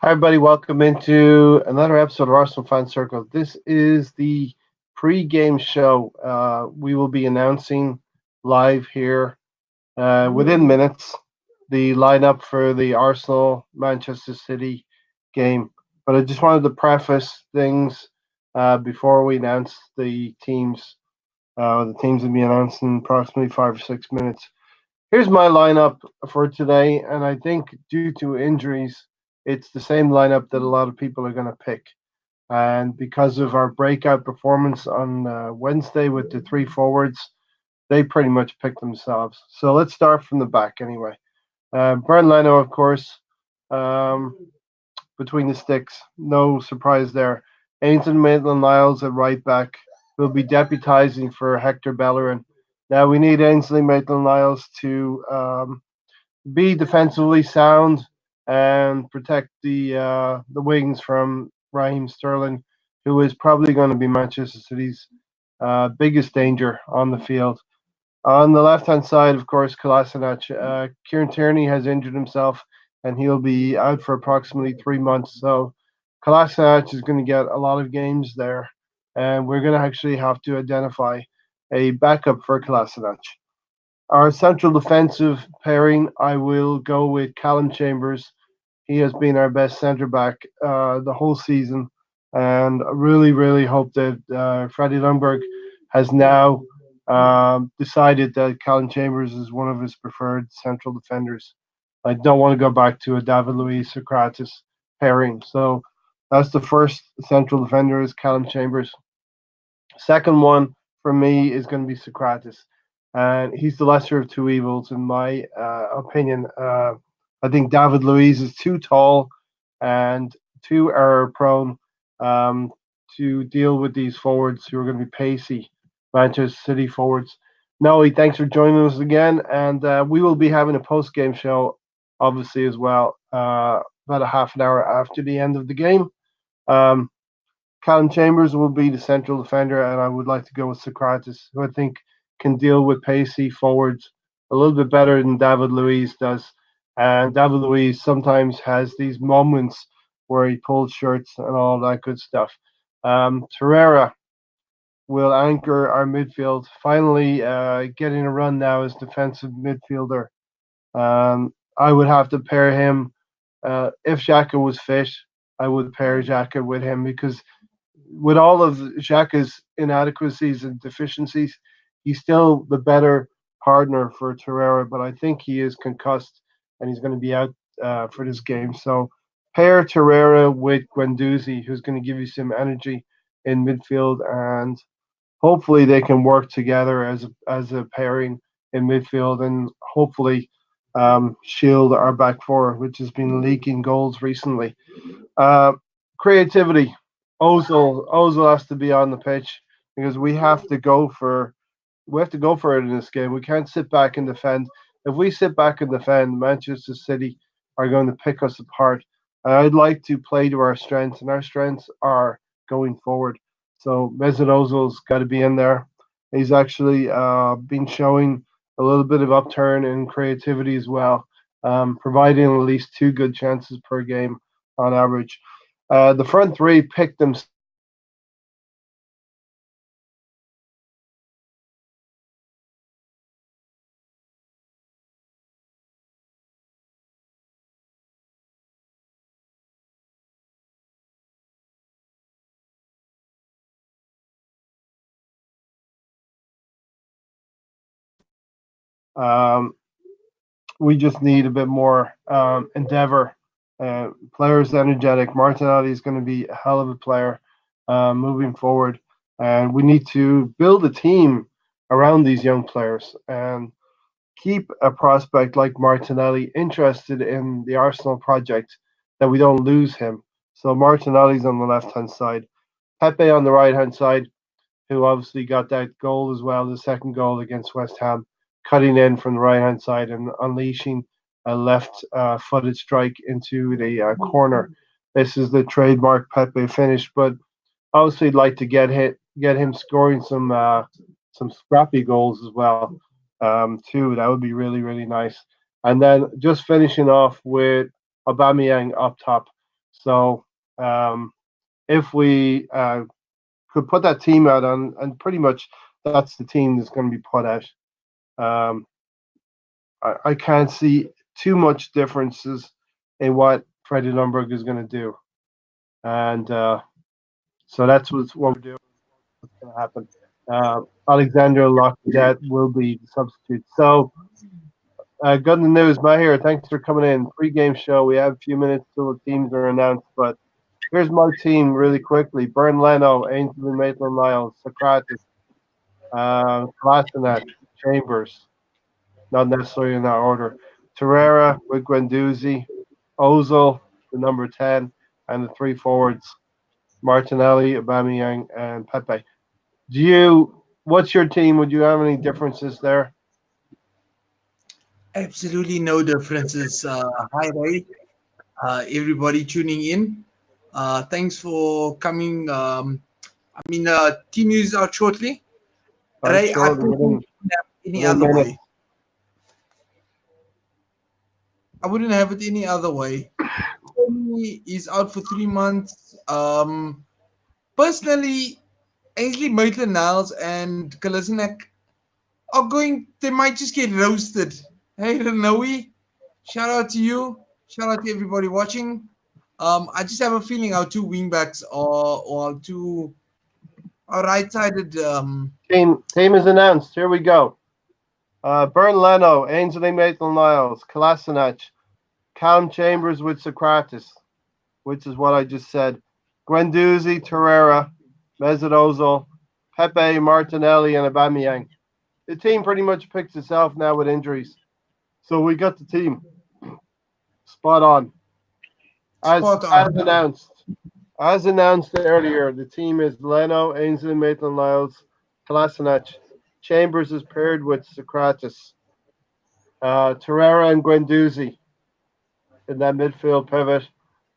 Hi, everybody. Welcome into another episode of Arsenal Fan Circle. This is the pre-game show. We will be announcing live here within minutes the lineup for the Arsenal Manchester City game. But I just wanted to preface things before we announce the teams. The teams will be announced in approximately 5 or 6 minutes. Here's my lineup for today, and I think due to injuries, it's the same lineup that a lot of people are going to pick. And because of our breakout performance on Wednesday with the three forwards, they pretty much picked themselves. So let's start from the back anyway. Bernd Leno, of course, um, between the sticks. No surprise there. Ainsley Maitland-Niles at right back will be deputising for Hector Bellerin. Now we need Ainsley Maitland-Niles to be defensively sound and protect the wings from Raheem Sterling, who is probably going to be Manchester City's biggest danger on the field. On the left hand side, of course, Kolasinac. Kieran Tierney has injured himself and he'll be out for approximately 3 months. So Kolasinac is going to get a lot of games there, and we're going to actually have to identify a backup for Kolasinac. Our central defensive pairing, I will go with Callum Chambers. He has been our best centre back the whole season, and I really, really hope that Freddie Lundberg has now decided that Callum Chambers is one of his preferred central defenders. I don't want to go back to a David Luiz Socrates pairing. So that's the first central defender is Callum Chambers. Second one for me is going to be Socrates, and he's the lesser of two evils in my opinion. I think David Luiz is too tall and too error prone um, to deal with these forwards who are going to be pacey Manchester City forwards. Noe, thanks for joining us again, and we will be having a post game show, obviously as well, about a half an hour after the end of the game. Um, Callum Chambers will be the central defender, and I would like to go with Socrates, who I think can deal with pacey forwards a little bit better than David Luiz does. And David Luiz sometimes has these moments where he pulls shirts and all that good stuff. Torreira will anchor our midfield, finally getting a run now as defensive midfielder. I would have to pair him. If Xhaka was fit, I would pair Xhaka with him because with all of Xhaka's inadequacies and deficiencies, he's still the better partner for Torreira. But I think he is concussed and he's going to be out for this game. So pair Torreira with Guendouzi, who's going to give you some energy in midfield, and hopefully they can work together as a pairing in midfield, and hopefully shield our back four, which has been leaking goals recently. Uh, Creativity. Ozil has to be on the pitch because we have to go for it in this game. We can't sit back and defend. If we sit back and defend, Manchester City are going to pick us apart. I'd like to play to our strengths, and our strengths are going forward. So Mesut Ozil's got to be in there. He's actually been showing a little bit of upturn in creativity as well, providing at least two good chances per game on average. The front three picked themselves. Um, we just need a bit more endeavor. Players energetic. Martinelli is going to be a hell of a player moving forward, and we need to build a team around these young players and keep a prospect like Martinelli interested in the Arsenal project, that we don't lose him. So Martinelli's on the left hand side, Pepe on the right hand side, who obviously got that goal as well, the second goal against West Ham, cutting in from the right hand side and unleashing a left footed strike into the corner. This is the trademark Pepe finish, but obviously, I'd like to get him scoring some scrappy goals as well, too. That would be really really nice. And then just finishing off with Aubameyang up top. So if we could put that team out on, and pretty much that's the team that's going to be put out. Um, I can't see too much differences in what Freddie Lundberg is going to do, and so that's what we're doing. What's going to happen? Alexander Lacazette will be the substitute. So good news, Mahir. Thanks for coming in. Pre-game show. We have a few minutes till the teams are announced, but here's my team really quickly: Bern Leno, Ainsley Maitland-Niles, Socrates, Kolasinac, Chambers. Not necessarily in that order. Torreira with Guendouzi, Ozil, the number 10, and the three forwards, Martinelli, Aubameyang, and Pepe. What's your team? Would you have any differences there? Absolutely no differences. Hi, Ray. Everybody tuning in. Thanks for coming. Team news out shortly. Right, Ray, I shortly, personally wouldn't have it any within other minutes. way. I wouldn't have it any other way. Tony is out for 3 months. Personally, Ainsley Maitland-Niles and Kolasinac are going. They might just get roasted. Hey, Renoe, shout out to you. Shout out to everybody watching. I just have a feeling our two wingbacks or our two our right-sided. Team is announced. Here we go. Bern Leno, Ainsley Maitland-Niles, Kolasinac, Callum Chambers with Socrates, which is what I just said. Guendouzi, Torreira, Mesut Ozil, Pepe, Martinelli, and Aubameyang. The team pretty much picks itself now with injuries. So we got the team spot on. As Spot as on. announced. As announced earlier, the team is Leno, Ainsley Maitland-Niles, Kolasinac. Chambers is paired with Socrates. Torreira and Guendouzi in that midfield pivot.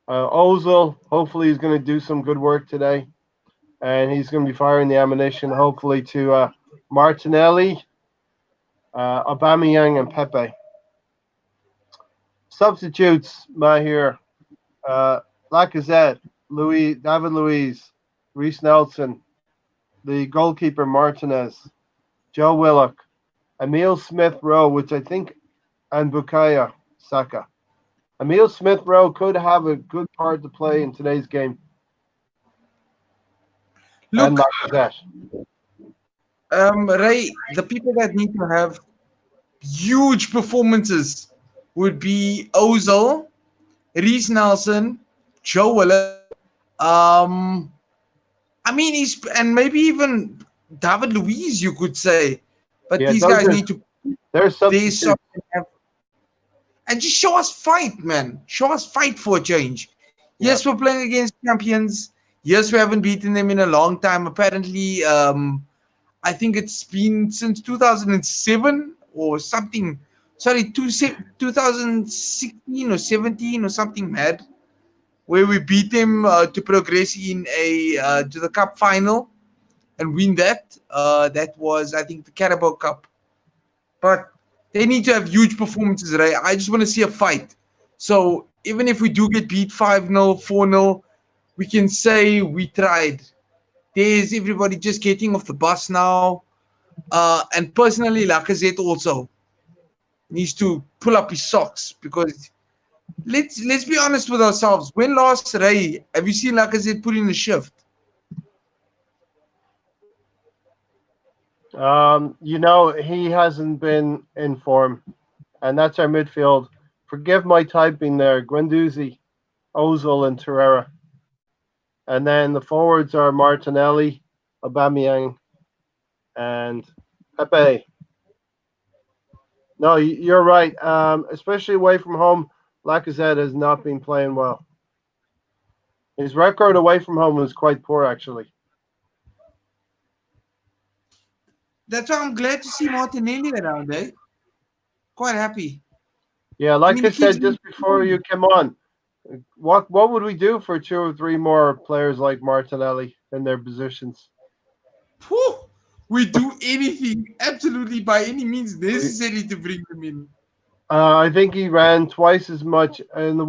Ozil, hopefully, he's going to do some good work today. And he's going to be firing the ammunition, hopefully, to Martinelli, Aubameyang, and Pepe. Substitutes, Mahir, Lacazette, David Luiz, Reese Nelson, the goalkeeper Martinez, Joe Willock, Emil Smith Rowe, which I think, and Bukayo Saka. Emil Smith Rowe could have a good part to play in today's game. And Look, Lacazette. Ray, the people that need to have huge performances would be Ozil, Reese Nelson, Joe Willock. Um, he's and maybe even David Luiz, you could say. But Yeah, these those guys are need to their they substitutes. so and just show us fight, man. Show us fight for a change. Yeah. Yes, we're playing against champions. Yes, we haven't beaten them in a long time. Apparently, I think it's been since 2007 or something. Sorry, 2016 or 17 or something mad, where we beat them to progress in a to the cup final and win that. That was, I think, the Carabao Cup. But they need to have huge performances, right? I just want to see a fight. So even if we do get beat 5-0, 4-0, we can say we tried. There's everybody just getting off the bus now. And personally, Lacazette also needs to pull up his socks because let's be honest with ourselves. When last, Ray, have you seen Lacazette put in a shift? He hasn't been in form, and that's our midfield. Forgive my typing there. Guendouzi, Ozil, and Torreira. And then the forwards are Martinelli, Aubameyang, and Pepe. No, you're right. Especially away from home, Lacazette has not been playing well. His record away from home was quite poor, actually. That's why I'm glad to see Martinelli around, eh? Quite happy. Yeah, I like mean, I he keeps said me. just before you came on, what would we do for two or three more players like Martinelli in their positions? Whew, we do anything, absolutely by any means We, necessary to bring them in. I think he ran twice as much in the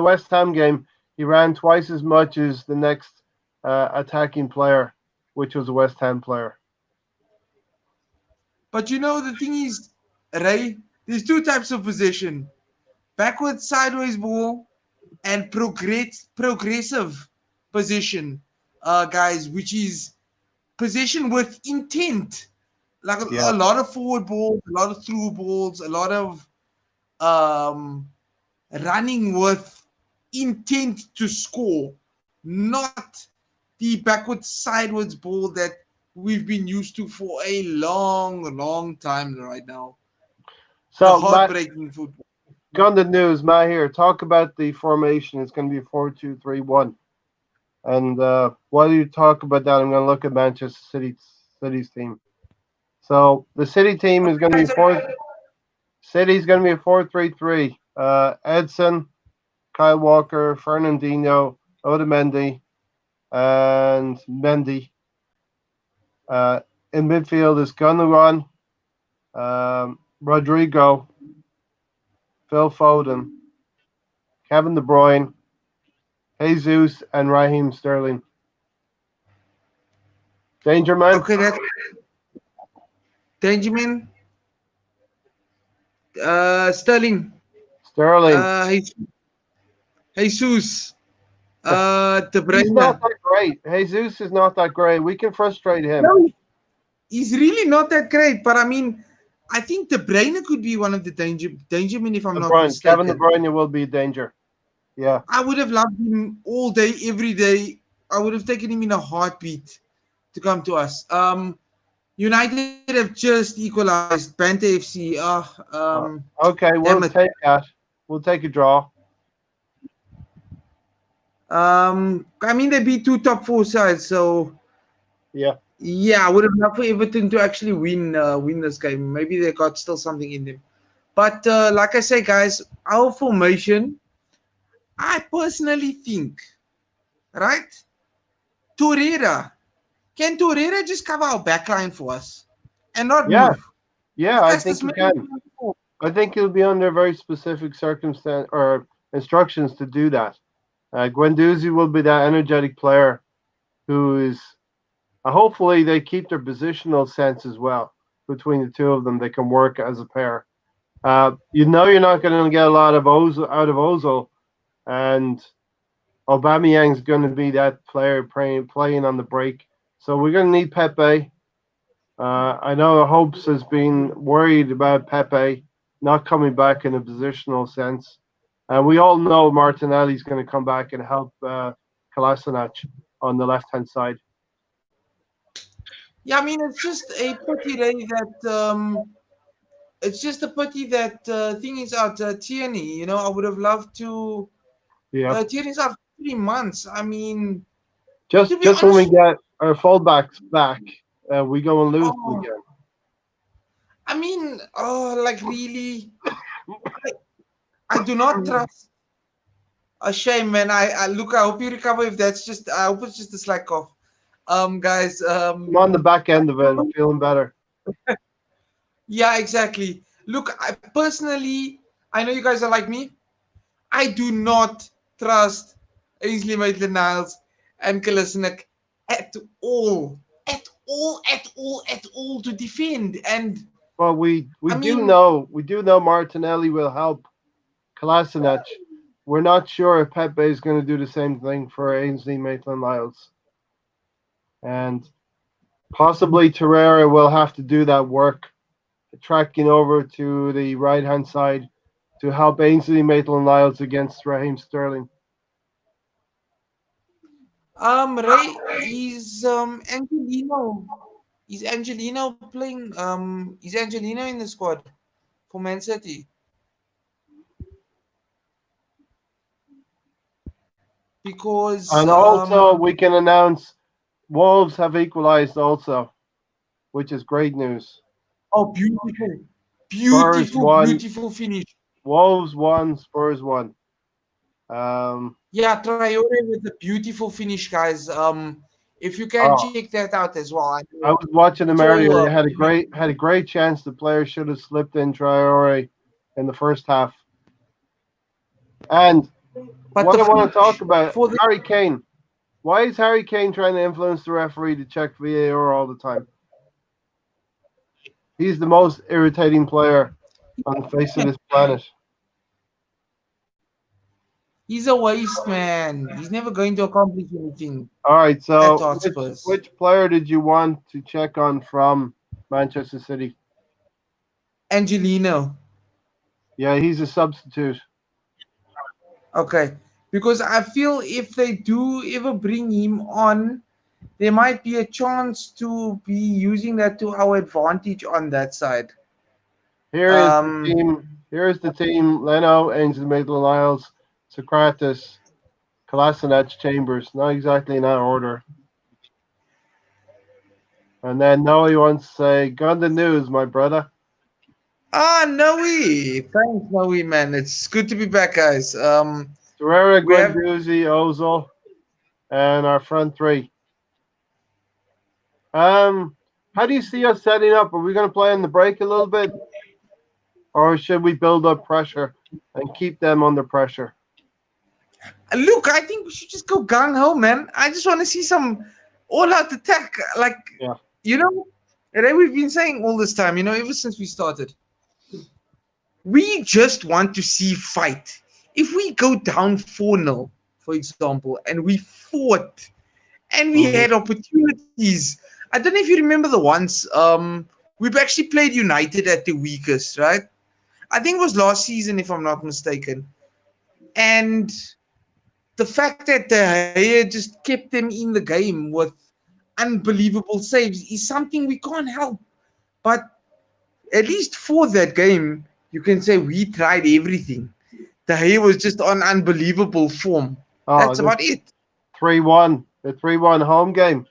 West Ham game. He ran twice as much as the next attacking player, which was a West Ham player. But you know, the thing is, Ray, there's two types of possession: backwards, sideways ball, and progressive possession, guys, which is possession with intent. Like a Yeah. lot of forward balls, a lot of through balls, a lot of um, running with intent to score, not the backwards, sideways ball that we've been used to for a long time right now. The So, Matt, heartbreaking football. gun the news, Matt here. Talk about the formation. It's going to be 4-2-3-1. And while you talk about that, I'm going to look at Manchester City's team. So the City team is going to be City's going to be a 4-3-3. Edson, Kyle Walker, Fernandinho, Otamendi, and Mendy. In midfield is Gundogan, Rodrigo, Phil Foden, Kevin De Bruyne, Jesus, and Raheem Sterling. Danger man. Okay, that's Benjamin, Sterling, Sterling. Jesus, De He's not Bruyne. that great. Jesus is not that great. We can frustrate him. No, he's really not that great. But I mean, I think De Bruyne could be one of the Dangerman, if I'm De not Bruyne, Kevin De mistaken. Bruyne will be a danger. Yeah. I would have loved him all day, every day. I would have taken him in a heartbeat to come to us. United have just equalized. Banta FC. Okay, Damn we'll it. take that. We'll take a draw. I mean, they beat two top four sides, so Yeah. yeah, I would have loved for Everton to actually win this game. Maybe they got still something in them. But like I say, guys, our formation, I personally think, right? Torreira. Can Torreira just cover our backline for us and not Yeah. move? Yeah, This I guy's think this he many can. I think he'll be under very specific circumstance or instructions to do that. Guendouzi will be that energetic player who is. Hopefully, they keep their positional sense as well between the two of them. They can work as a pair. You're not going to get a lot of Ozil out of Ozil, and Aubameyang's going to be that player playing on the break. So we're going to need Pepe. I know Hopes has been worried about Pepe not coming back in a positional sense. And we all know Martinelli's going to come back and help Kolasinac on the left-hand side. Yeah, I mean, it's just a pity really that it's just a pity that thing is out. Tierney, I would have loved to. Yeah. Tierney's out 3 months. I mean, to be Just when we honest, get our fullbacks back, we go and lose them oh, again. I mean, like really, I do not trust. A shame, man. I look. I hope you recover. If that's just, I hope it's just a slack off. Guys. I'm on the back end of it, feeling better. Yeah, exactly. Look, I personally, I know you guys are like me. I do not trust Ainsley Maitland-Niles and Kolasinac at all, at all to defend. And Well, we I do mean, know Martinelli will help Kolasinac. We're not sure if Pepe is going to do the same thing for Ainsley Maitland-Niles, and possibly Torreira will have to do that work, tracking over to the right-hand side to help Ainsley Maitland-Niles against Raheem Sterling. Ray is Angelino in the squad for Man City? Because And also, we can announce Wolves have equalized also, which is great news. oh, beautiful, Spurs won. beautiful finish. Wolves won. Spurs won. Yeah, Traore with the beautiful finish, guys. If you can Oh, check that out as well. I was watching them It's earlier. all They had a great chance. The player should have slipped in Traore in the first half. And But what the I want to talk about, for the Harry Kane. Why is Harry Kane trying to influence the referee to check VAR all the time? He's the most irritating player on the face of this planet. he's a waste man. He's never going to accomplish anything All right, at so Hotspurs. which player did you want to check on from Manchester City? Angelino. Yeah, he's a substitute. Okay. Because I feel if they do ever bring him on, there might be a chance to be using that to our advantage on that side. Here is the Um, team. Here is the team: Leno, Ainsley Maitland-Niles, Socrates, Kolasinac, Chambers. Not exactly in that order. And then Noe wants to say, "Gun the news, my brother." Noe. Thanks, Noe, man. It's good to be back, guys. Herrera, We have Guendouzi, Ozil, and our front three. How do you see us setting up? Are we going to play on the break a little bit, or should we build up pressure and keep them under pressure? look. I think we should just go gung ho, man. I just want to see some all-out attack. Like Yeah. you know, and we've been saying all this time. Ever since we started, we just want to see fight. If we go down 4-0, for example, and we fought and we Mhm. had opportunities. I don't know if you remember the ones. We've actually played United at the weakest, right? I think it was last season, if I'm not mistaken. And the fact that De Gea just kept them in the game with unbelievable saves is something we can't help. But at least for that game, you can say we tried everything. De Gea was just on unbelievable form. Oh, That's the about it. 3-1, the 3-1 home game.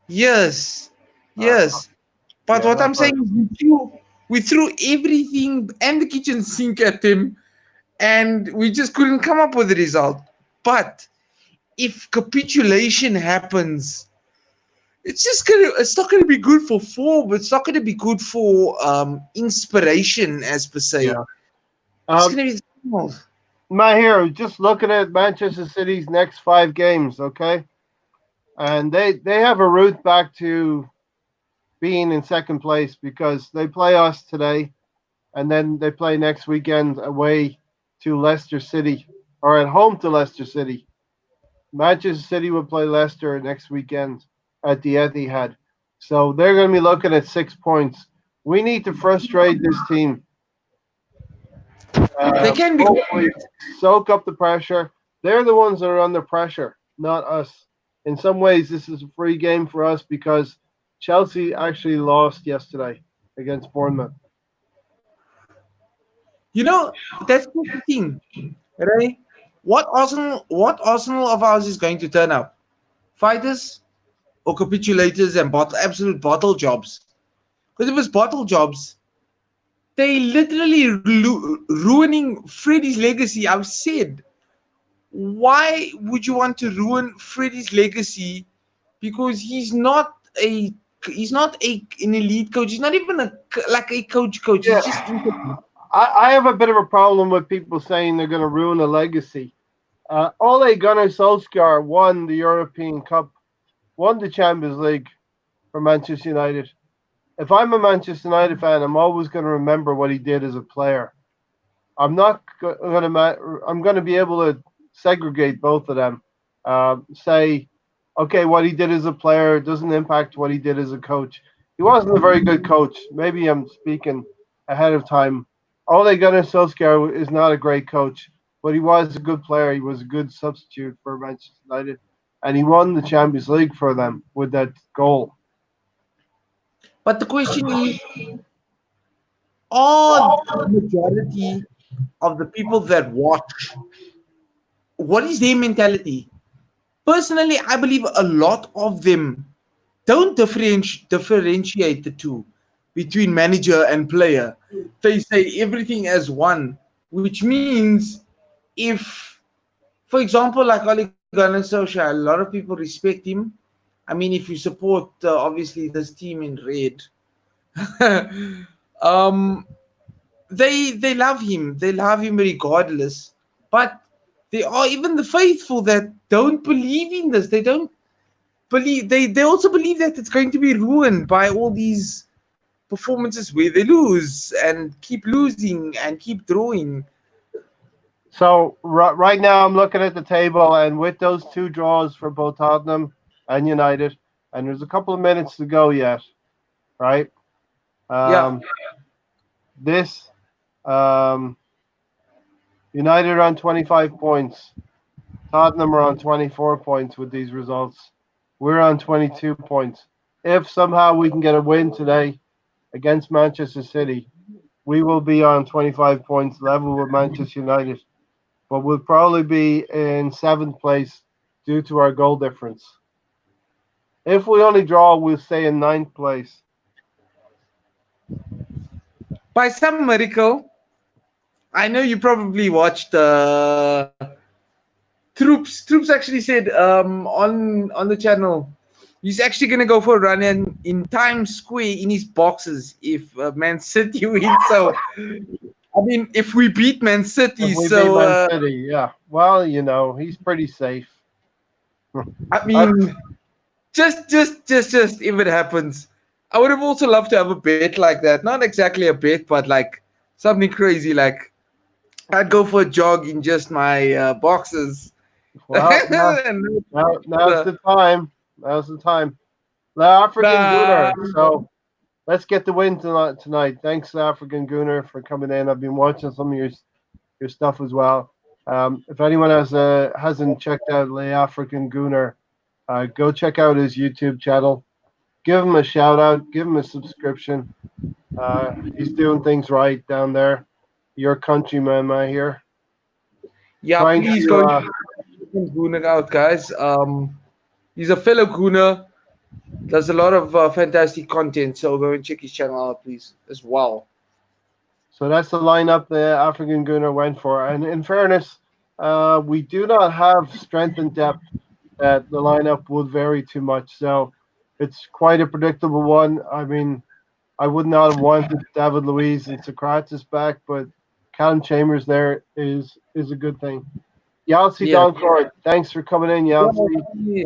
Yes, Uh, yes. But yeah, what that I'm hurt. saying is we threw everything and the kitchen sink at him, and we just couldn't come up with a result. But if capitulation happens, it's not gonna be good for form. It's not gonna be good for inspiration, as per se. Yeah. It's Um, gonna be Mahir, just looking at Manchester City's next 5 games, okay, and they have a route back to being in second place because they play us today, and then they play next weekend away to Leicester City or at home to Leicester City. Manchester City will play Leicester next weekend at the Etihad. So they're going to be looking at 6 points. We need to frustrate this team. they can be. Hopefully, soak up the pressure. They're the ones that are under pressure, not us. In some ways, this is a free game for us because Chelsea actually lost yesterday against Bournemouth. That's not the thing, right? What Arsenal of ours is going to turn up? Fighters or capitulators and absolute bottle jobs? Because if it's bottle jobs, they literally ruining Freddie's legacy. I've said, why would you want to ruin Freddie's legacy? Because he's not an elite coach. He's not even like a coach. Yeah, He's just I have a bit of a problem with people saying they're going to ruin a legacy. Ole Gunnar Solskjaer won the European Cup, won the Champions League for Manchester United. If I'm a Manchester United fan, I'm always going to remember what he did as a player. I'm not going to. I'm going to be able to segregate both of them. Say, okay, what he did as a player doesn't impact what he did as a coach. He wasn't a very good coach. Maybe I'm speaking ahead of time. Ole Gunnar Solskjaer is not a great coach, but he was a good player. He was a good substitute for Manchester United, and he won the Champions League for them with that goal. But the question is, are the majority of the people that watch, what is their mentality? Personally, I believe a lot of them don't differentiate the two between manager and player. They say everything as one, which means if, for example, like Ole Gunnar Solskjaer, a lot of people respect him. I mean, if you support obviously this team in red, um, they love him. They love him regardless. But There are even the faithful that don't believe in this. They don't believe. They also believe that it's going to be ruined by all these performances where they lose and keep losing and keep drawing. So right now, I'm looking at the table, and with those two draws for both Tottenham and United, and there's a couple of minutes to go yet, right? Yeah, This um, United are on 25 points. Tottenham are on 24 points with these results. We're on 22 points. If somehow we can get a win today against Manchester City, we will be on 25 points, level with Manchester United. But we'll probably be in seventh place due to our goal difference. If we only draw, we'll stay in ninth place. by some miracle, I know you probably watched Troops. Troops actually said on the channel he's actually gonna go for a run in Times Square in his boxes if Man City wins. So I mean, if we beat Man If City, we beat so Man City, yeah. Well, he's pretty safe. I mean, just if it happens, I would have also loved to have a bet like that. Not exactly a bet, but like something crazy. Like I'd go for a jog in just my boxes. Well, now's the time. Now's the time. The African Nah, Gooner. So let's get the win tonight. Thanks, African Gooner, for coming in. I've been watching some of your stuff as well. If anyone hasn't checked out the African Gooner, go check out his YouTube channel. Give him a shout out. Give him a subscription. He's doing things right down there. Your countryman, I hear. yeah, Trying please go to Gooner out, guys. He's a fellow Gooner. Does a lot of fantastic content, so go and check his channel out, please, as well. So that's the lineup the African Gooner went for. And in fairness, we do not have strength and depth that the lineup would vary too much. So it's quite a predictable one. I mean, I would not have wanted David Luiz and Socrates back, but Callum Chambers there is a good thing. Yalsi Yeah. Doncourt, thanks for coming in, Yalsi. Yeah.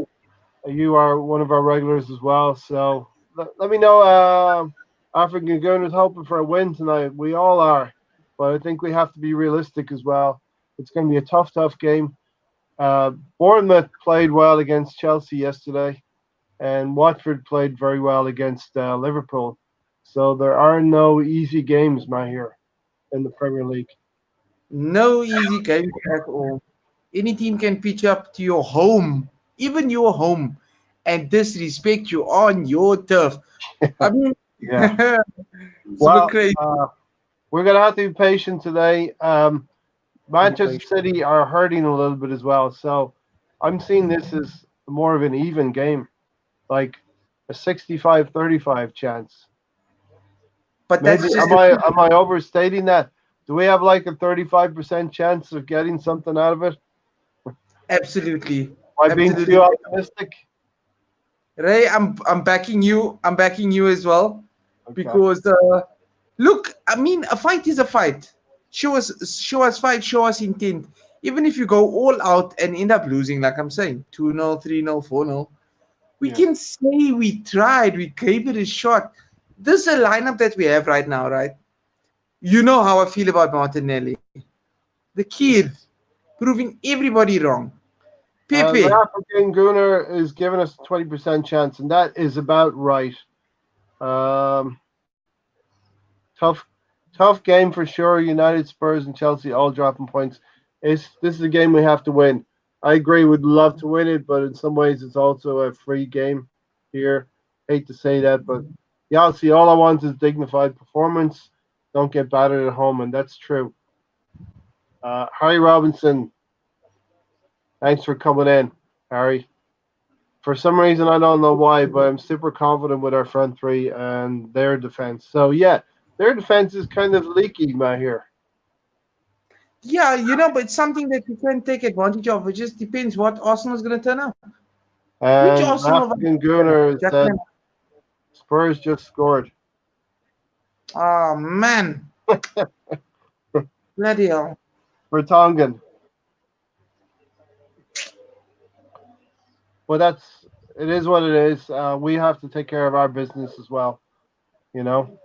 You are one of our regulars as well. So let me know. African Gooners hoping for a win tonight. We all are, but I think we have to be realistic as well. It's going to be a tough game. Bournemouth played well against Chelsea yesterday, and Watford played very well against Liverpool. So there are no easy games, Mahir, in the Premier League. No easy games at all. Any team can pitch up to your home, even your home, and disrespect you on your turf. I mean, Yeah. super Well, crazy. we're going to have to be patient today. Manchester City are hurting a little bit as well. So I'm seeing this as more of an even game, like a 65-35 chance. But Maybe that's just am I overstating that? Do we have like a 35% chance of getting something out of it? absolutely, Am I being absolutely. too optimistic? Ray, I'm backing you. I'm backing you as well Okay. because look, I mean, a fight is a fight. Show us fight, show us intent. Even if you go all out and end up losing, like I'm saying, 2-0, 3-0, 4-0, we Yeah. can say we tried, we gave it a shot. This is a lineup that we have right now, right? You know how I feel about Martinelli. The kid proving everybody wrong. The Pepe, African Gooner is giving us a 20% chance, and that is about right. Um, tough, tough game for sure. United, Spurs, and Chelsea all dropping points. This is a game we have to win. I agree. Would love to win it, but in some ways, it's also a free game here. Hate to say that, but yeah, see, all I want is dignified performance. Don't get battered at home, and that's true. Harry Robinson, thanks for coming in, Harry. For some reason, I don't know why, but I'm super confident with our front three and their defense. So yeah, their defense is kind of leaky, man. Here, yeah, but it's something that we can take advantage of. It just depends what Arsenal's going to turn up. Which and Arsenal of African Gunner said Jackman? Spurs just scored. Oh man, bloody hell! Vertonghen. but it is what it is. We have to take care of our business as well, you know.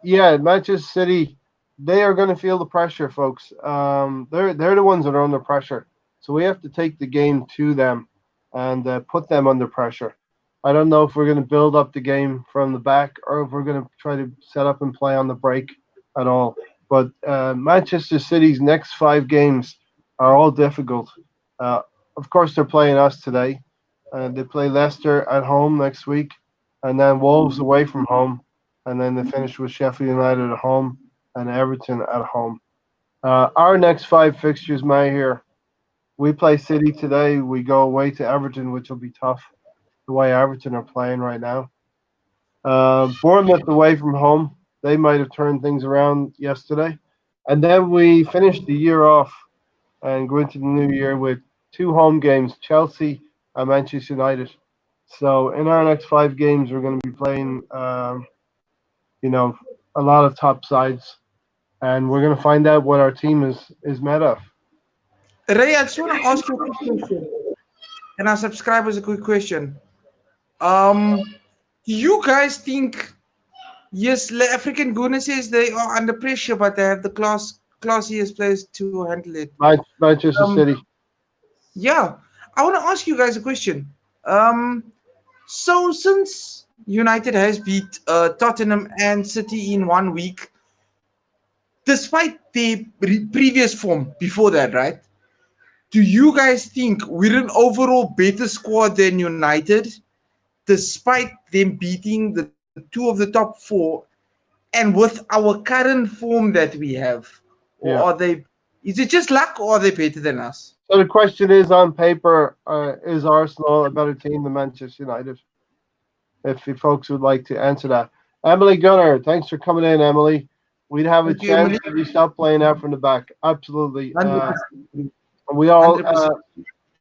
Yeah, Manchester City, they are going to feel the pressure, folks. They're the ones that are under pressure, so we have to take the game to them and put them under pressure. I don't know if we're going to build up the game from the back or if we're going to try to set up and play on the break at all. But Manchester City's next 5 games are all difficult. Uh, of course, they're playing us today. They play Leicester at home next week, and then Wolves away from home, and then they finish with Sheffield United at home and Everton at home. Our next 5 fixtures, May here. We play City today. We go away to Everton, which will be tough. The way Everton are playing right now. Bournemouth away from home. They might have turned things around yesterday, and then we finish the year off and go into the new year with 2 home games: Chelsea and Manchester United. So in our next 5 games, we're going to be playing, you know, a lot of top sides, and we're going to find out what our team is made of. Ray, I just want to ask you a quick question, and our subscribers a quick question. Um, do you guys think yes, African Guna says they are under pressure, but they have the classiest players to handle it. Manchester Um, City. yeah, I want to ask you guys a question. Um, so since United has beat Tottenham and City in 1 week, despite the previous form before that, right? Do you guys think we're an overall better squad than United, despite them beating the 2 of the top 4, and with our current form that we have? Or Yeah. are they? Is it just luck, or are they better than us? So the question is, on paper, is Arsenal a better team than Manchester United? If you folks would like to answer that. Emily Gunner, thanks for coming in, Emily. We'd have a Thank you, chance Emily. if we stop playing out from the back. Absolutely. 100%. We all, 100%.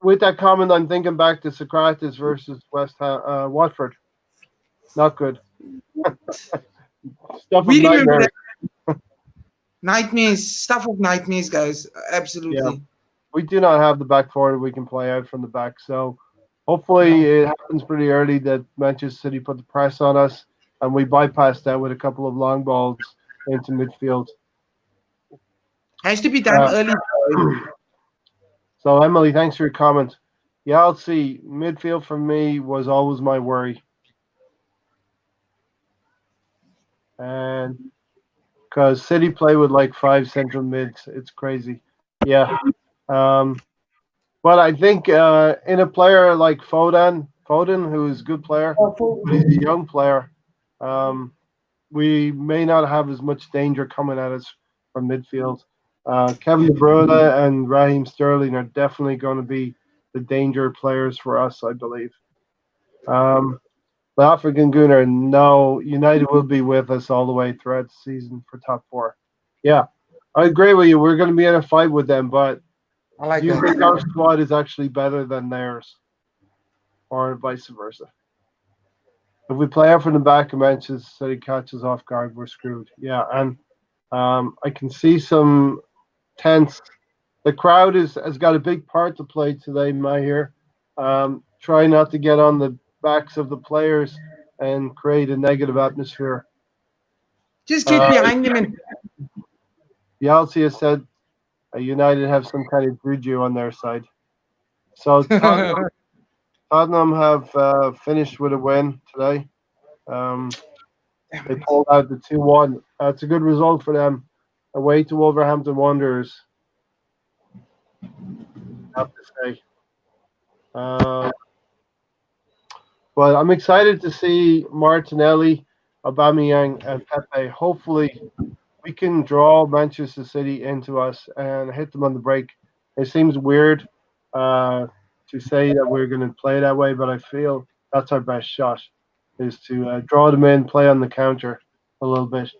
with that comment, I'm thinking back to Socrates versus West Ham, Watford. Not good. Stuff of We remember nightmares. that nightmares, stuff of nightmares, guys. Yeah. Absolutely. We do not have the back four that we can play out from the back. So hopefully it happens pretty early that Manchester City put the press on us and we bypass that with a couple of long balls into midfield. Has to be done Uh, early. so Emily, thanks for your comment. Yeah, I'll see. Midfield for me was always my worry. And because City play with like 5 central mids, it's crazy. Yeah. Um, but I think in a player like Foden, who is a good player, but he's a young player, um, we may not have as much danger coming at us from midfield. Kevin De Bruyne and Raheem Sterling are definitely going to be the danger players for us, I believe. The African Gunner, no, United will be with us all the way throughout the season for top 4. Yeah, I agree with you. We're going to be in a fight with them, but I like do you think that. our squad is actually better than theirs, or vice versa? If we play out from the back and Manchester City catches off guard, we're screwed. Yeah, and I can see some tense. The crowd has got a big part to play today, Mahir. Try not to get on the backs of the players and create a negative atmosphere. Just get Uh, behind them and Yalcia said United have some kind of juju on their side. So Tottenham have finished with a win today. Um, they pulled out the 2-1. It's a good result for them. Away to Wolverhampton Wanderers, I have to say. Uh, but I'm excited to see Martinelli, Aubameyang, and Pepe. Hopefully, we can draw Manchester City into us and hit them on the break. It seems weird to say that we're going to play that way, but I feel that's our best shot is to draw them in, play on the counter a little bit.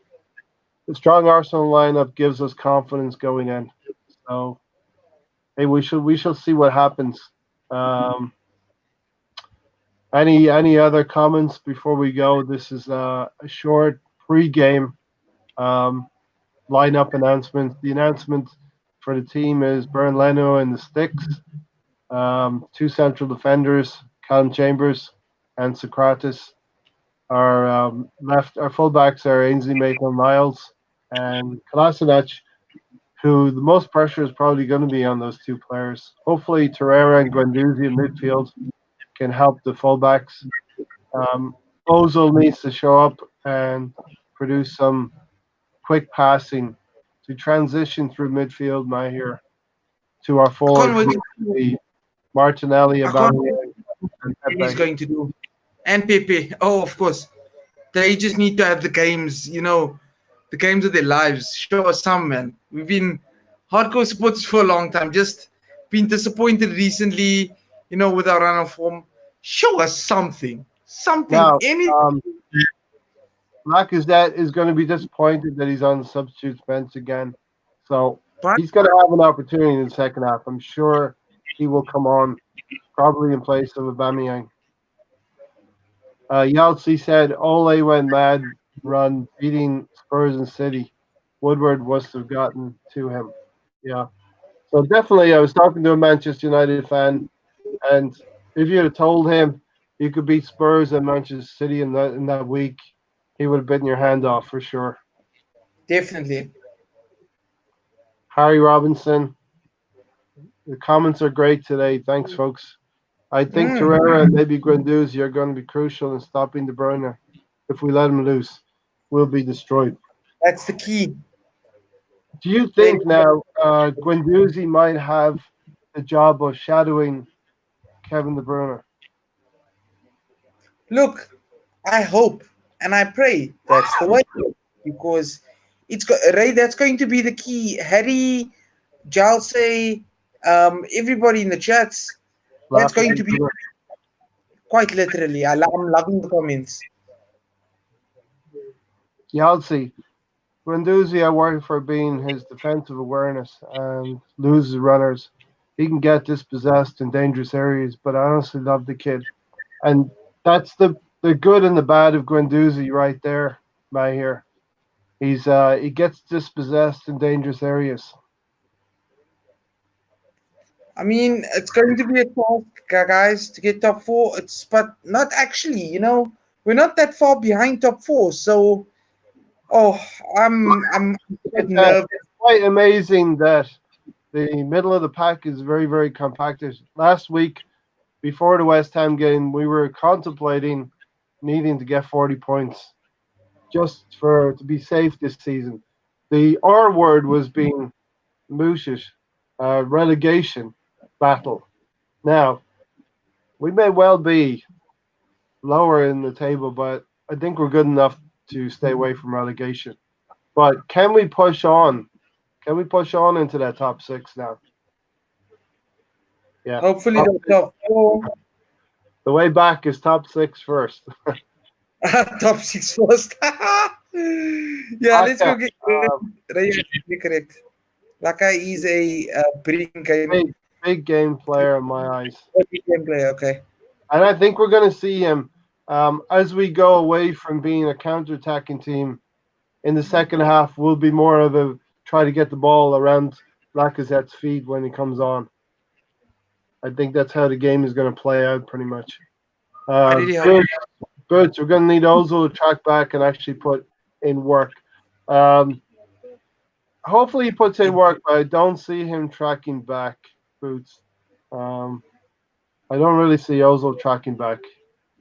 The strong Arsenal lineup gives us confidence going in. So hey, we shall see what happens. Um, any other comments before we go? This is a short pre-game um, lineup announcement. The announcement for the team is Bern Leno in the sticks. Two central defenders, Callum Chambers and Socrates. Our fullbacks are Ainsley Maitland-Niles and Kolasinac, who the most pressure is probably going to be on those two players. Hopefully, Torreira and Guendouzi in midfield can help the fullbacks. Ozil needs to show up and produce some quick passing to transition through midfield, Mahir, to our I forward, can't wait to the Martinelli, I can't wait Aubameyang, and what he's Pepe. going to do. And Pepe. Oh, of course. They just need to have the games, the games of their lives. Show us some, man. We've been hardcore supporters for a long time. Just been disappointed recently, with our run of form. Show us something. Something. Now, Lacazette is going to be disappointed that he's on the substitutes bench again. So But he's going to have an opportunity in the second half. I'm sure he will come on, probably in place of Aubameyang. Yaltzi said Ole went mad run beating Spurs and City. Woodward must have gotten to him. Yeah. So definitely, I was talking to a Manchester United fan, and if you had told him you could beat Spurs and Manchester City in that week, he would have bitten your hand off for sure. definitely. Harry Robinson, the comments are great today. Thanks, folks. I think Torreira and maybe Guendouzi are going to be crucial in stopping De Bruyne. If we let him loose, we'll be destroyed. That's the key. Do you think now Guendouzi might have the job of shadowing Kevin De Bruyne? Look, I hope and I pray that's the way, because Ray. That's going to be the key. Harry, Jalse, everybody in the chats. That's going to be quite literally. I'm loving the comments. Yaltzi, Guendouzi, I worry for being his defensive awareness and loses runners. He can get dispossessed in dangerous areas, but I honestly love the kid. And that's the good and the bad of Guendouzi right there, Mahir. He gets dispossessed in dangerous areas. I mean, it's going to be a task, guys, to get top four. But not actually. We're not that far behind top four. So, I'm a bit nervous. It's quite amazing that the middle of the pack is very, very compacted. Last week, before the West Ham game, we were contemplating needing to get 40 points just to be safe this season. The R word was being mooted, relegation battle. Now, we may well be lower in the table, but I think we're good enough to stay away from relegation. But can we push on? Can we push on into that top six now? Yeah. Hopefully, the top four. The way back is top six first. Top six first. Yeah, let's go get correct. Laka is a big game player in my eyes. Big game player, okay. And I think we're going to see him as we go away from being a counter-attacking team. In the second half, we'll be more of a try to get the ball around Lacazette's feet when he comes on. I think that's how the game is going to play out pretty much. Good. So we're going to need Ozil to track back and actually put in work. Hopefully he puts in work, but I don't see him tracking back, Boots. I don't really see Ozil tracking back.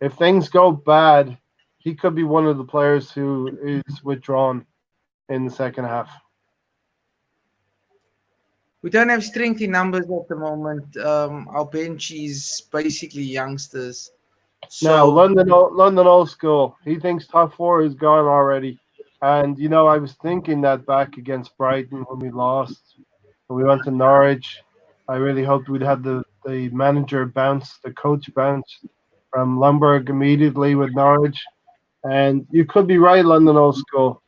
If things go bad, he could be one of the players who is withdrawn in the second half. We don't have strength in numbers at the moment. Our bench is basically youngsters. No, London Old School. He thinks top four is gone already. And, I was thinking that back against Brighton when we lost. When we went to Norwich, I really hoped we'd have the manager bounce, the coach bounce from Lumberg immediately with Norwich. And you could be right, London Old School.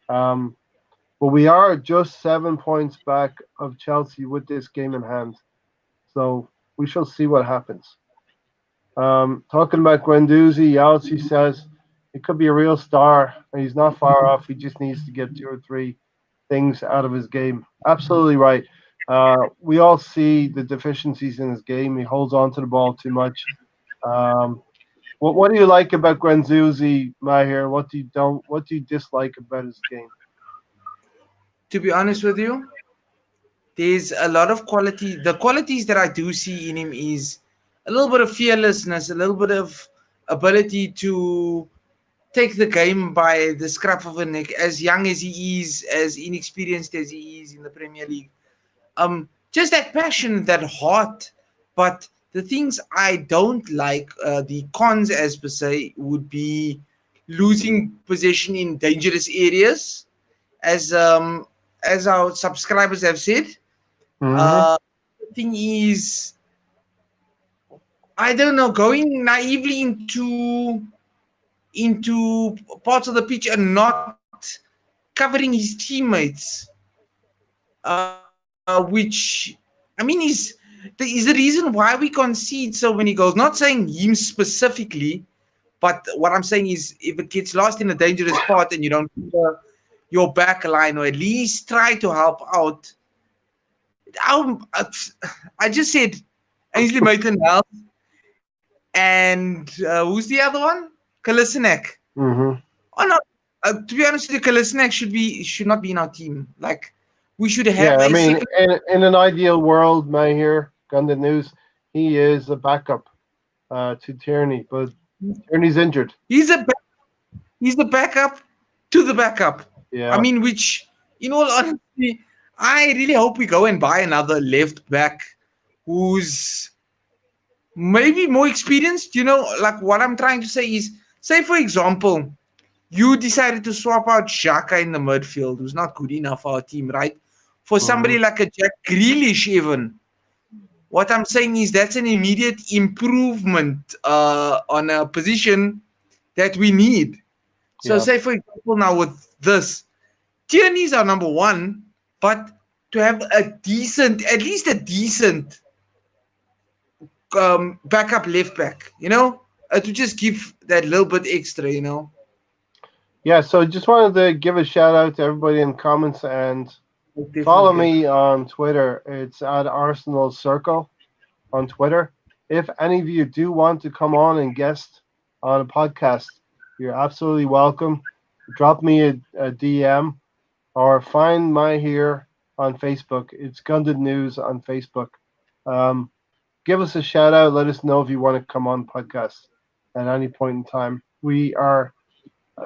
But we are just 7 points back of Chelsea with this game in hand. So we shall see what happens. Talking about Guendouzi, Yaltzi says it could be a real star, and he's not far off. He just needs to get 2 or 3 things out of his game. Absolutely right. We all see the deficiencies in his game. He holds on to the ball too much. Um, what do you like about Guendouzi, Mahir? What do you dislike about his game? To be honest with you, there's a lot of quality. The qualities that I do see in him is a little bit of fearlessness, a little bit of ability to take the game by the scruff of a neck. As young as he is, as inexperienced as he is in the Premier League, just that passion, that heart. But the things I don't like, the cons as per se, would be losing possession in dangerous areas, as um as our subscribers have said. Hmm. The thing is, I don't know, going naively into parts of the pitch and not covering his teammates, which I mean is the reason why we concede so many goals. Not saying him specifically, but what I'm saying is if it gets lost in a dangerous spot and you don't cover your back line or at least try to help out. I just said Ainsley Maitland-Niles and who's the other one? Kolasinac. Hmm. Oh no, to be honest with you, Kolasinac should not be in our team. Like we should Yeah, have I a mean, second. in an ideal world, Mahir, Gundam News, he is a backup to Tierney, but Tierney's injured. He's a he's the backup to the backup. I Yeah. mean, which in all honesty, I really hope we go and buy another left back who's maybe more experienced. Like what I'm trying to say is, say for example, you decided to swap out Xhaka in the midfield, who's not good enough for our team, right? For Hmm. somebody like a Jack Grealish, even. What I'm saying is that's an immediate improvement on a position that we need. So, Yeah. say for example, now with this, Tierney's our number one, but to have a decent, at least a decent backup left back, to just give that little bit extra. Yeah. So just wanted to give a shout out to everybody in the comments and follow Definitely. me on Twitter. It's at Arsenal Circle on Twitter. If any of you do want to come on and guest on a podcast, you're absolutely welcome. Drop me a DM or find my here on Facebook. It's Gunded News on Facebook. Um, Give us a shout out. Let us know if you want to come on podcast at any point in time. We are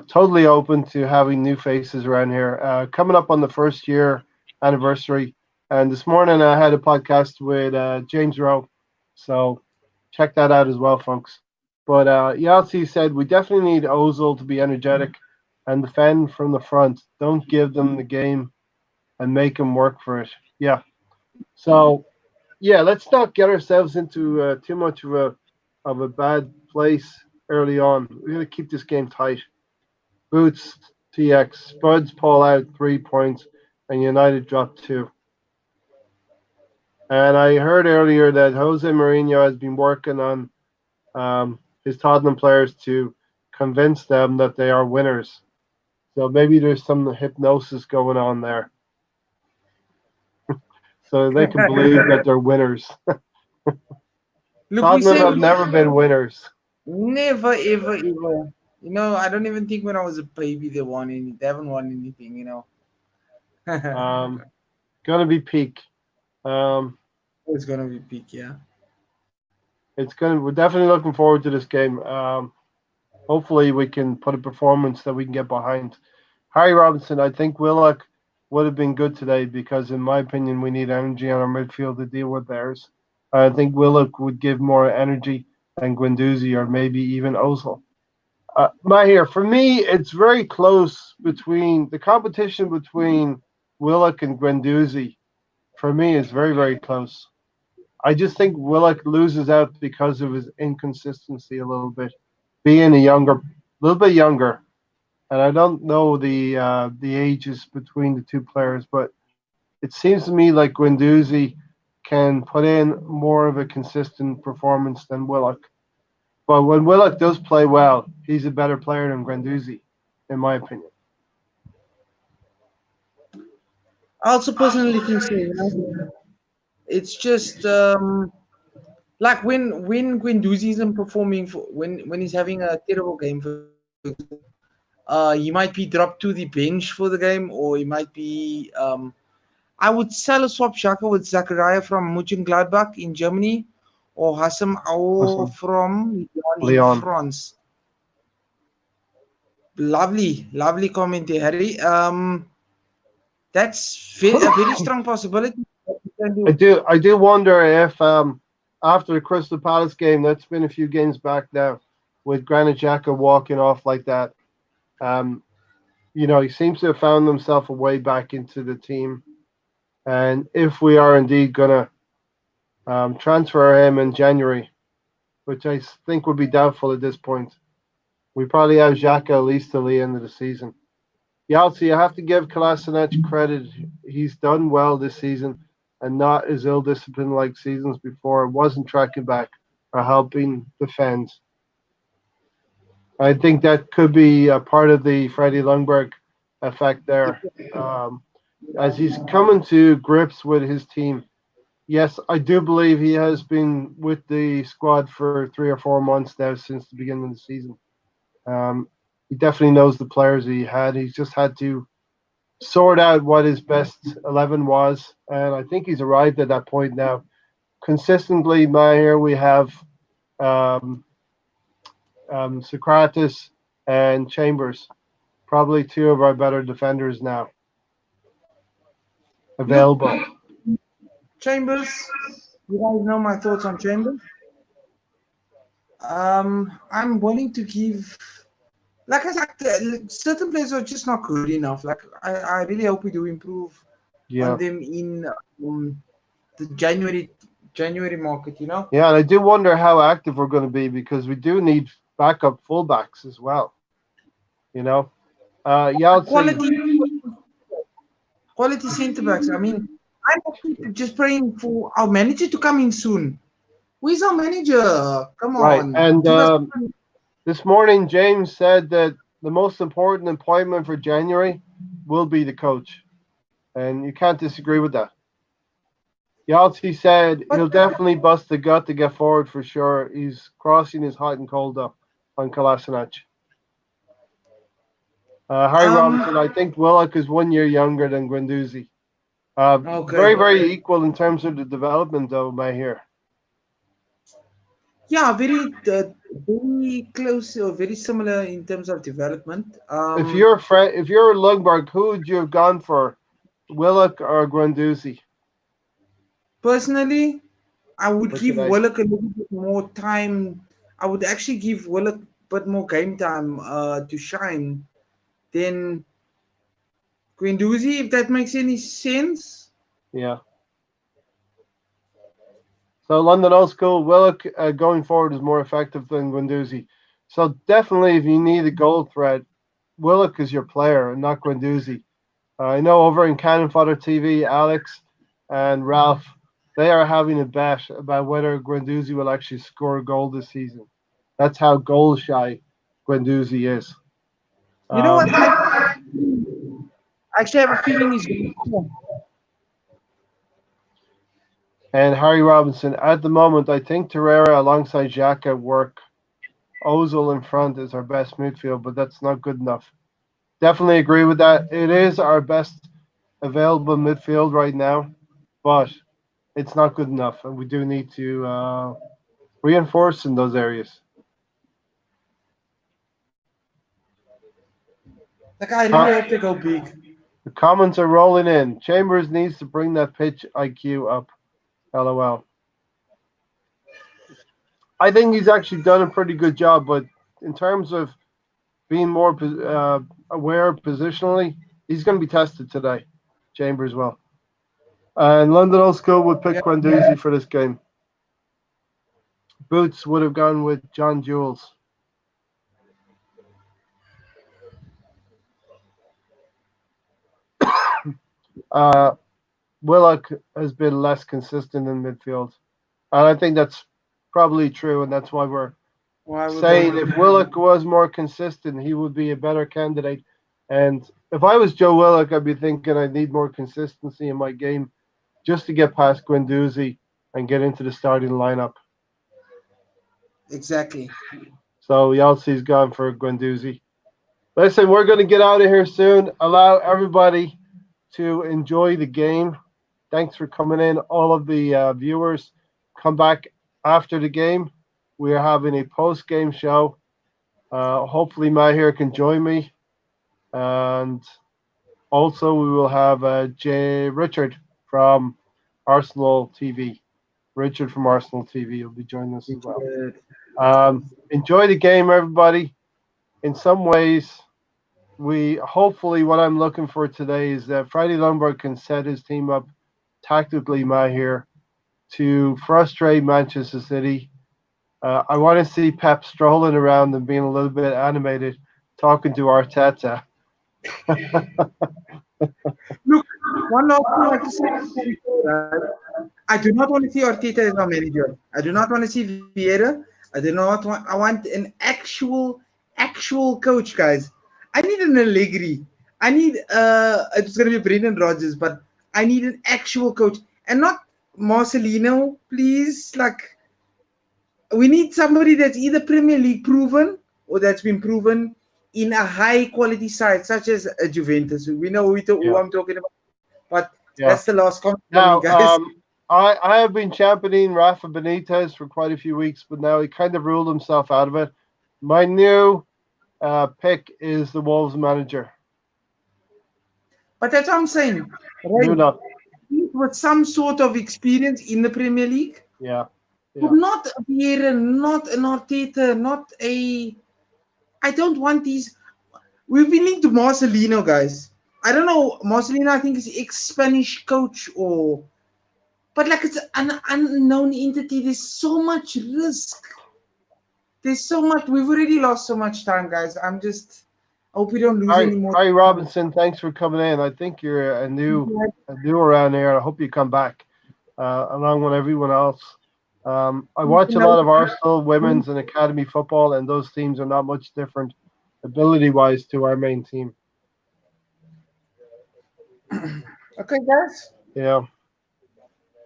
totally open to having new faces around here. Coming up on the first year anniversary, and this morning I had a podcast with James Rowe, so check that out as well, folks. But Yalci said we definitely need Ozil to be energetic and defend from the front. Don't give them the game and make them work for it. Yeah. So yeah, let's not get ourselves into too much of a bad place early on. We got to keep this game tight. Boots, TX, Spuds pull out 3 points, and United drop two. And I heard earlier that Jose Mourinho has been working on his Tottenham players to convince them that they are winners. So maybe there's some hypnosis going on there, so they can believe that they're winners. Look, we Tottenham say have we never been winners. never, ever, ever. I don't even think when I was a baby they haven't won anything. Um, Gonna be peak. Um, It's gonna be peak, yeah. it's gonna. We're definitely looking forward to this game. Hopefully, we can put a performance that we can get behind. Harry Robinson, I think Willock would have been good today because, in my opinion, we need energy on our midfield to deal with theirs. I think Willock would give more energy than Guendouzi or maybe even Ozil. Mahir, for me, it's very close between the competition between Willock and Guendouzi. For me, is very, very close. I just think Willock loses out because of his inconsistency a little bit, being a little bit younger, and I don't know the ages between the two players, but it seems to me like Guendouzi can put in more of a consistent performance than Willock. But when Willock does play well, he's a better player than Guendouzi, in my opinion. I also personally think so. It's just like when Guendouzi isn't performing for when he's having a terrible game, for example, he might be dropped to the bench for the game, or he might be. I would sell a swap Xhaka with Zachariah from Mönchengladbach in Germany, or Hassam Aouar Awesome. from Lyon in Leon. France. Lovely, lovely comment there, Harry. That's a very strong possibility that you can do. I do wonder if after the Crystal Palace game, that's been a few games back now, with Granit Xhaka walking off like that. Um, he seems to have found himself a way back into the team. And if we are indeed gonna transfer him in January, which I think would be doubtful at this point, we probably have Xhaka at least till the end of the season. Yeah, also, you have to give Kolasinac credit. He's done well this season and not as ill disciplined like seasons before. Wasn't tracking back or helping defend. I think that could be a part of the Freddie Lundberg effect there. Um, as he's coming to grips with his team. Yes, I do believe he has been with the squad for 3 or 4 months now since the beginning of the season. Um, he definitely knows the players he had. He's just had to sort out what his best 11 was, and I think he's arrived at that point now. Consistently, Maher, we have um, Socrates and Chambers, probably two of our better defenders now Look, available. Chambers, you guys know my thoughts on Chambers. I'm willing to give, like I said, certain players are just not good enough. Like I really hope we do improve on Yeah, them in the January market. yeah, and I do wonder how active we're going to be because we do need backup fullbacks as well. You know, Yaltzi, Quality, quality centre backs. I mean, I'm actually just praying for our manager to come in soon. Who is our manager? Come right, on, and give us. this morning, James said that the most important appointment for January will be the coach, and you can't disagree with that. Yaltzi said But he'll definitely bust the gut to get forward for sure. He's crossing his hot and cold up on Kolasinac. Harry Robinson, I um, think Willock is 1 year younger than Guendouzi. Very, okay. very equal in terms of the development, though, I hear. Yeah, very close or very similar in terms of development. If you're Lundberg, who would you have gone for, Willock or Guendouzi Personally, I would for give today? Willock a little bit more time. I would actually give Willock a bit more game time to shine than Guendouzi, if that makes any sense. Yeah. So London Old School, Willock going forward is more effective than Guendouzi. So definitely, if you need a goal threat, Willock is your player and not Guendouzi. I know over in Cannon Fodder TV, Alex and Ralph, they are having a bet about whether Guendouzi will actually score a goal this season. That's how goal shy Guendouzi is. You know what? Um, I actually have a feeling he's going to score. and Harry Robinson, at the moment, I think Torreira alongside Xhaka work. Ozil in front is our best midfield, but that's not good enough. Definitely agree with that. It is our best available midfield right now, but it's not good enough, and we do need to reinforce in those areas. Like, I really Co- hope they go big. the comments are rolling in. Chambers needs to bring that pitch IQ up. LOL. I think he's actually done a pretty good job, but in terms of being more aware positionally, he's going to be tested today. Chambers will. And London Old School would pick Yeah. Guendouzi for this game. Boots would have gone with John Jules. Uh, Willock has been less consistent in midfield. And I think that's probably true, and that's why we're Why we're saying going if with Willock was more consistent, he would be a better candidate. And if I was Joe Willock, I'd be thinking I need more consistency in my game. just to get past Guendouzi and get into the starting lineup. Exactly. So Yeltsin's gone for Guendouzi. Listen, we're going to get out of here soon. Allow everybody to enjoy the game. Thanks for coming in. All of the viewers, come back after the game. We are having a post-game show. Hopefully, Mahir can join me. And also, we will have Richard from Arsenal TV. Richard from Arsenal TV will be joining us as well. Enjoy the game, everybody. In some ways, hopefully what I'm looking for today is that Freddie Ljungberg can set his team up tactically, Mahir, to frustrate Manchester City. I want to see Pep strolling around and being a little bit animated, talking to Arteta. Look, one last thing I have to say. I do not want to see Arteta as our manager. I do not want to see Vieira. I do not want. I want an actual coach, guys. I need an Allegri. I need it's gonna be Brendan Rodgers, but I need an actual coach and not Marcelino, please. Like, we need somebody that's either Premier League proven or that's been proven in a high quality side, such as Juventus. We know who I'm talking about, but that's the last comment now, for me, guys. I have been championing Rafa Benitez for quite a few weeks, but now he kind of ruled himself out of it. My new pick is the Wolves manager. But that's what I'm saying. Right? With some sort of experience in the Premier League. Yeah. Not a Vieira, not an Arteta, not a... I don't want these... We've been linked to Marcelino, guys. I don't know. Marcelino, I think, is ex-Spanish coach or... But like, it's an unknown entity. There's so much risk. There's so much. We've already lost so much time, guys. I hope we don't lose any more. Harry Robinson, thanks for coming in. I think you're a new around here. I hope you come back along with everyone else. I watch a lot of Arsenal women's and academy football, and those teams are not much different ability-wise to our main team. Okay, guys. Yeah.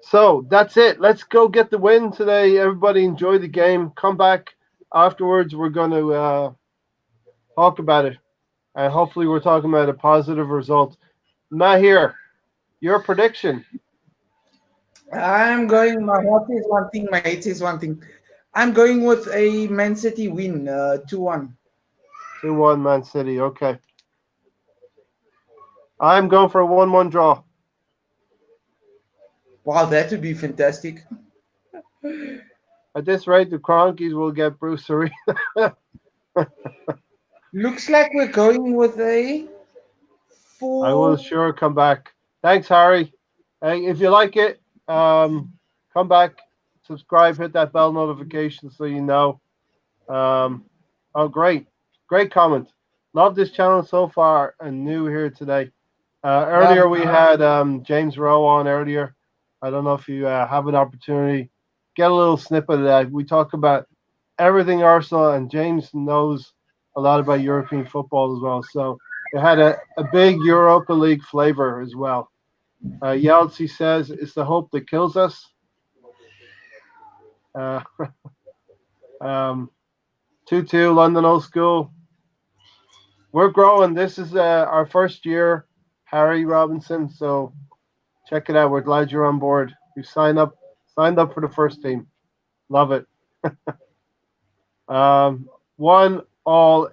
So that's it. Let's go get the win today. Everybody enjoy the game. Come back afterwards. We're going to talk about it. And hopefully we're talking about a positive result. Mahir, your prediction. I'm going, my heart is one thing, my head is one thing. I'm going with a Man City win, 2-1. 2-1 Man City, okay. I'm going for a 1-1 draw. Wow, that would be fantastic. At this rate, the Cronkies will get Bruce Arena. Looks like we're going with a 4. I will sure come back. Thanks, Harry. Hey, if you like it, come back, subscribe, hit that bell notification so you know. Oh, great comment. Love this channel so far and new here today. Earlier we had James Rowe on earlier. I don't know if you have an opportunity, get a little snippet of that. We talk about everything Arsenal, and James knows a lot about European football as well. So it had a big Europa League flavor as well. Yeltsin says it's the hope that kills us. 2-2 London Old School. We're growing. This is our first year, Harry Robinson. So check it out. We're glad you're on board. You signed up for the first team. Love it. 1-1,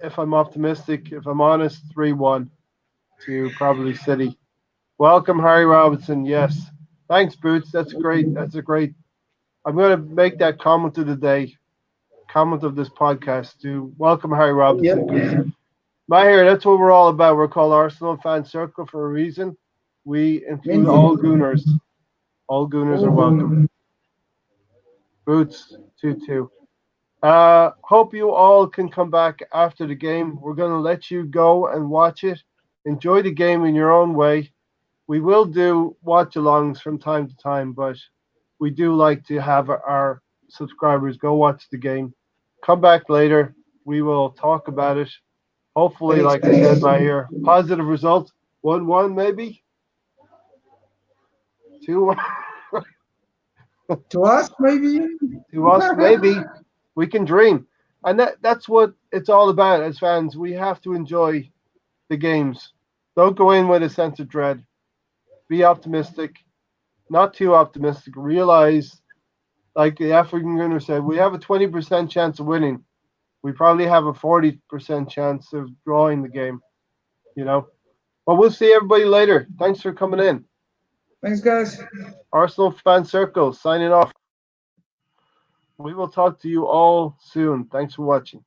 if I'm optimistic. If I'm honest, 3-1 to probably City. Welcome, Harry Robinson. Yes. Thanks, Boots. That's great. I'm going to make that comment of the day, comment of this podcast to welcome Harry Robinson. Yep. Mahir, that's what we're all about. We're called Arsenal Fan Circle for a reason. We include all Gooners. All Gooners are welcome. Boots, 2-2. Hope you all can come back after the game. We're going to let you go and watch it. Enjoy the game in your own way. We will do watch-alongs from time to time, but we do like to have our subscribers go watch the game. Come back later. We will talk about it. Hopefully, like I said, Mahir, positive result. 1-1 maybe? To To us, maybe. to us, maybe we can dream, and that's what it's all about. As fans, we have to enjoy the games. Don't go in with a sense of dread. Be optimistic, not too optimistic. Realize, like the African Gunner said, we have a 20% chance of winning. We probably have a 40% chance of drawing the game. You know. Well, we'll see everybody later. Thanks for coming in. Thanks, guys. Arsenal Fan Circle signing off. We will talk to you all soon. Thanks for watching.